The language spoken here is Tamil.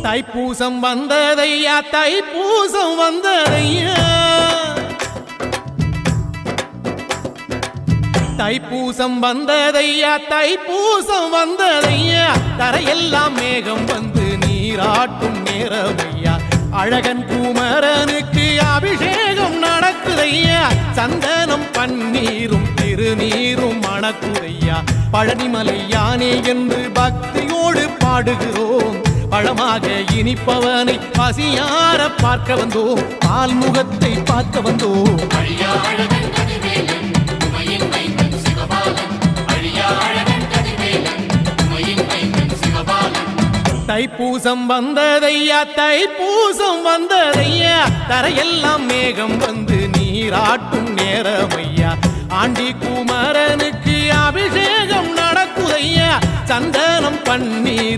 தைப்பூசம் வந்ததையா தைப்பூசம் வந்ததையா தைப்பூசம் வந்ததையா தைப்பூசம் வந்ததையா தரையெல்லாம் மேகம் வந்து நீராட்டும் நேரமையா அழகன் குமரனுக்கு அபிஷேகம் நடக்குதையா சந்தனம் பன்னீரும் திருநீரும் மணக்குதையா பழனிமலை யானே என்று பக்தியோடு பாடுகிறோம் பழமாக இனிப்பவனை பசியார பார்க்க வந்தோம் பால்முகத்தை பார்க்க வந்தோம் தைப்பூசம் வந்ததையா தைப்பூசம் வந்ததையா தரையெல்லாம் மேகம் வந்து நீராட்டும் நேரமையா ஆண்டி குமரனுக்கு அபிஷேகம் நடக்குதையா சந்தனம் பன்னீரும்